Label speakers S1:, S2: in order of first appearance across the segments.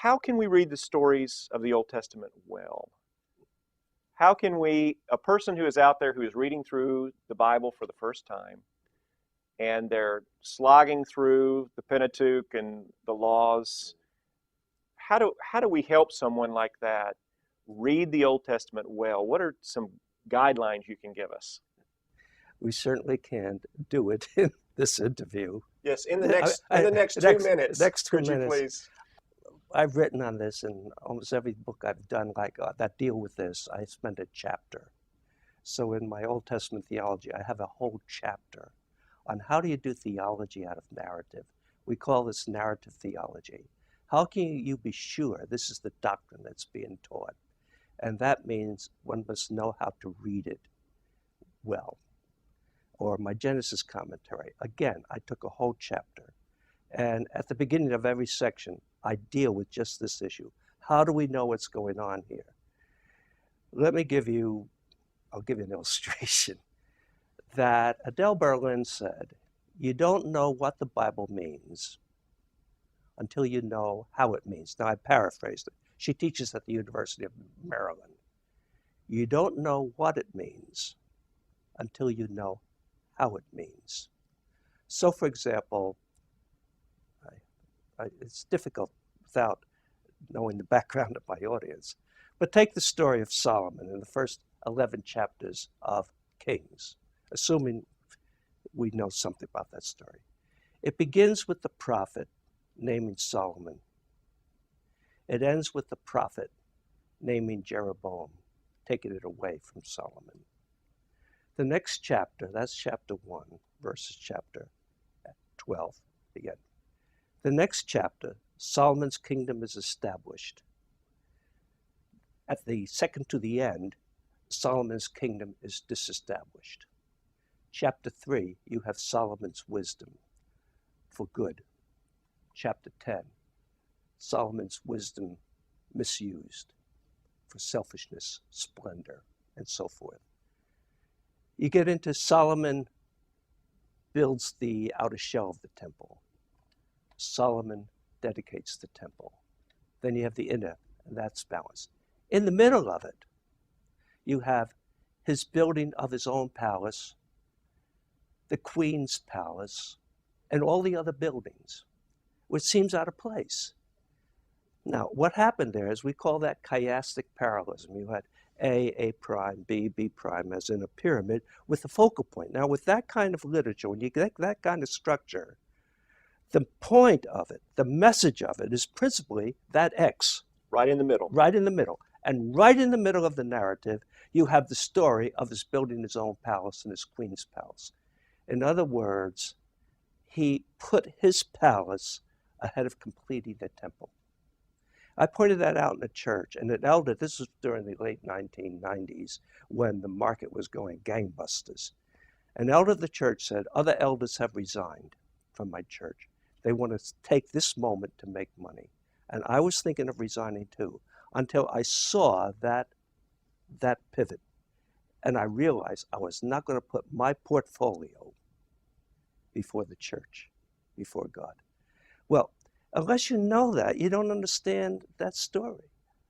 S1: how can we read the stories of the Old Testament well? How can we, a person who is out there who is reading through the Bible for the first time, and they're slogging through the Pentateuch and the laws, how do we help someone like that read the Old Testament well? What are some guidelines you can give us?
S2: We certainly can't do it in this interview.
S1: Yes, in the next 2 minutes.
S2: Next 2
S1: could
S2: minutes.
S1: You please?
S2: I've written on this in almost every book I've done that deal with this. I spent a chapter. So in my Old Testament theology, I have a whole chapter on how do you do theology out of narrative. We call this narrative theology. How can you be sure this is the doctrine that's being taught? And that means one must know how to read it well. Or my Genesis commentary. Again, I took a whole chapter. And at the beginning of every section, I deal with just this issue. How do we know what's going on here? I'll give you an illustration. That Adele Berlin said, you don't know what the Bible means until you know how it means. Now, I paraphrased it. She teaches at the University of Maryland. You don't know what it means until you know how it means. So, for example, it's difficult without knowing the background of my audience, but take the story of Solomon in the first 11 chapters of Kings, assuming we know something about that story. It begins with the prophet naming Solomon. It ends with the prophet naming Jeroboam, taking it away from Solomon. The next chapter, that's chapter 1, verses chapter 12 again. The next chapter, Solomon's kingdom is established. At the second to the end, Solomon's kingdom is disestablished. Chapter 3, you have Solomon's wisdom for good. Chapter 10, Solomon's wisdom misused for selfishness, splendor, and so forth. You get into Solomon builds the outer shell of the temple. Solomon dedicates the temple. Then you have the inner, and that's balanced. In the middle of it, you have his building of his own palace, the queen's palace, and all the other buildings, which seems out of place. Now, what happened there is we call that chiastic parallelism. You had A prime, B prime, as in a pyramid with a focal point. Now, with that kind of literature, when you get that kind of structure, the point of it, the message of it is principally that X.
S1: Right in the middle.
S2: Right in the middle. And right in the middle of the narrative, you have the story of his building his own palace and his queen's palace. In other words, he put his palace ahead of completing the temple. I pointed that out in the church, and an elder, this was during the late 1990s when the market was going gangbusters. An elder of the church said, other elders have resigned from my church. They want to take this moment to make money. And I was thinking of resigning too, until I saw that pivot. And I realized I was not going to put my portfolio before the church, before God. Well, unless you know that, you don't understand that story.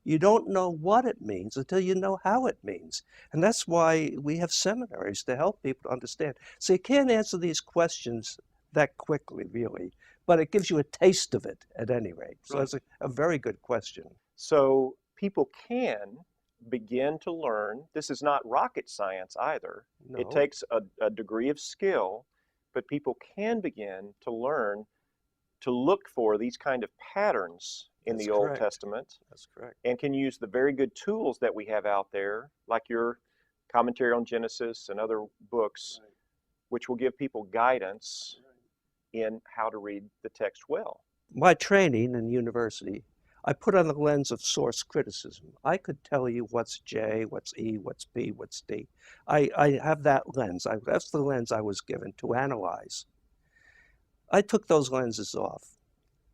S2: You don't know what it means until you know how it means. And that's why we have seminaries to help people to understand. So you can't answer these questions that quickly, really, but it gives you a taste of it at any rate. So it's a very good question.
S1: So people can begin to learn. This is not rocket science either.
S2: No.
S1: It takes a degree of skill, but people can begin to learn to look for these kind of patterns in the Old Testament.
S2: That's correct.
S1: And can use the very good tools that we have out there, like your commentary on Genesis and other books, which will give people guidance in how to read the text well.
S2: My training in university, I put on the lens of source criticism. I could tell you what's J, what's E, what's B, what's D. I have that lens. That's the lens I was given to analyze. I took those lenses off,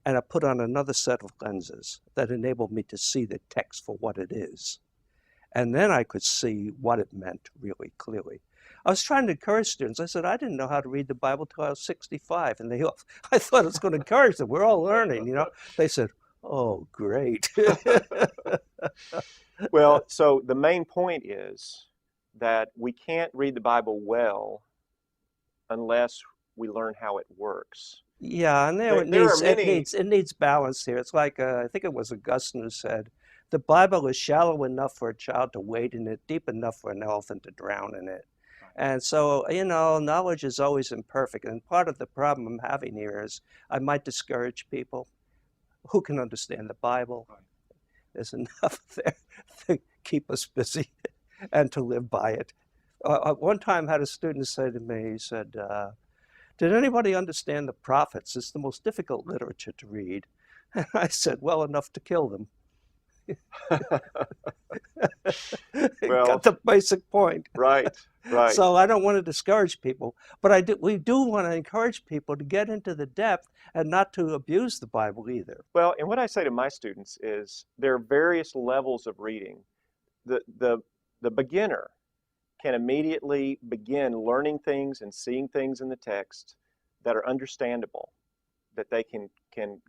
S2: and I put on another set of lenses that enabled me to see the text for what it is. And then I could see what it meant really clearly. I was trying to encourage students. I said, I didn't know how to read the Bible till I was 65. And I thought it was going to encourage them. We're all learning, you know. They said, Oh, great.
S1: Well, so the main point is that we can't read the Bible well unless we learn how it works.
S2: Yeah, and there
S1: There are many,
S2: it needs balance here. It's like I think it was Augustine who said, "The Bible is shallow enough for a child to wade in it, deep enough for an elephant to drown in it." And so, knowledge is always imperfect. And part of the problem I'm having here is I might discourage people who can understand the Bible.
S1: Right.
S2: There's enough there to keep us busy and to live by it. One time I had a student say to me, he said, did anybody understand the prophets? It's the most difficult literature to read. And I said, well, enough to kill them.
S1: well,
S2: Got the basic point.
S1: right, right.
S2: So I don't want to discourage people, but we do want to encourage people to get into the depth and not to abuse the Bible either.
S1: Well, and what I say to my students is there are various levels of reading. The beginner can immediately begin learning things and seeing things in the text that are understandable, that they can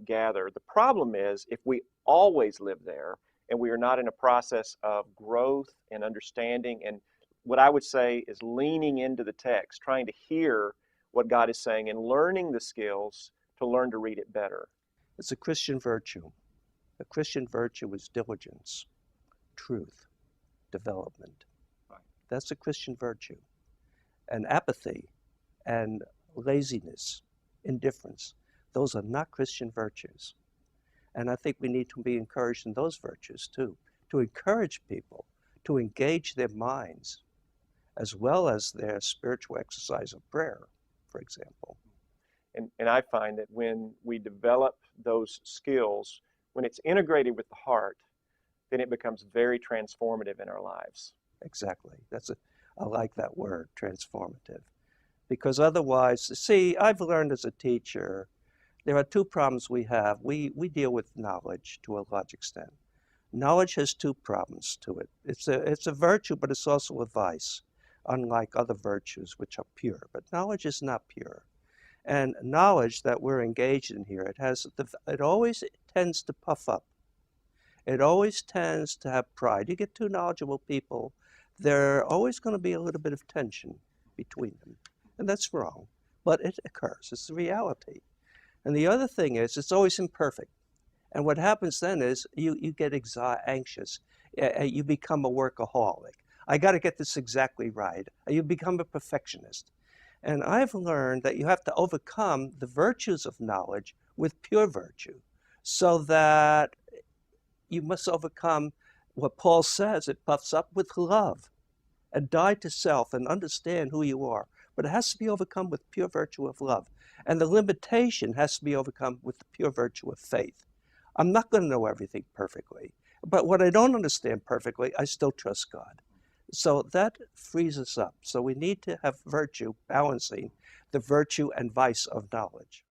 S1: gather. The problem is if we always live there and we are not in a process of growth and understanding and what I would say is leaning into the text, trying to hear what God is saying and learning the skills to learn to read it better.
S2: It's a Christian virtue. A Christian virtue is diligence, truth, development.
S1: Right.
S2: That's a Christian virtue. And apathy and laziness, indifference, those are not Christian virtues. And I think we need to be encouraged in those virtues too, to encourage people to engage their minds as well as their spiritual exercise of prayer, for example.
S1: And I find that when we develop those skills, when it's integrated with the heart, then it becomes very transformative in our lives.
S2: Exactly. I like that word, transformative. Because otherwise, see, I've learned as a teacher, there are two problems we have. We deal with knowledge to a large extent. Knowledge has two problems to it. It's a virtue, but it's also a vice, unlike other virtues which are pure. But knowledge is not pure. And knowledge that we're engaged in here, it always tends to puff up. It always tends to have pride. You get two knowledgeable people, there's always going to be a little bit of tension between them. And that's wrong, but it occurs. It's the reality. And the other thing is, it's always imperfect. And what happens then is you get anxious. You become a workaholic. I got to get this exactly right. You become a perfectionist. And I've learned that you have to overcome the virtues of knowledge with pure virtue, so that you must overcome what Paul says, it puffs up with love, and die to self and understand who you are. But it has to be overcome with pure virtue of love. And the limitation has to be overcome with the pure virtue of faith. I'm not going to know everything perfectly, but what I don't understand perfectly, I still trust God. So that frees us up. So we need to have virtue balancing the virtue and vice of knowledge.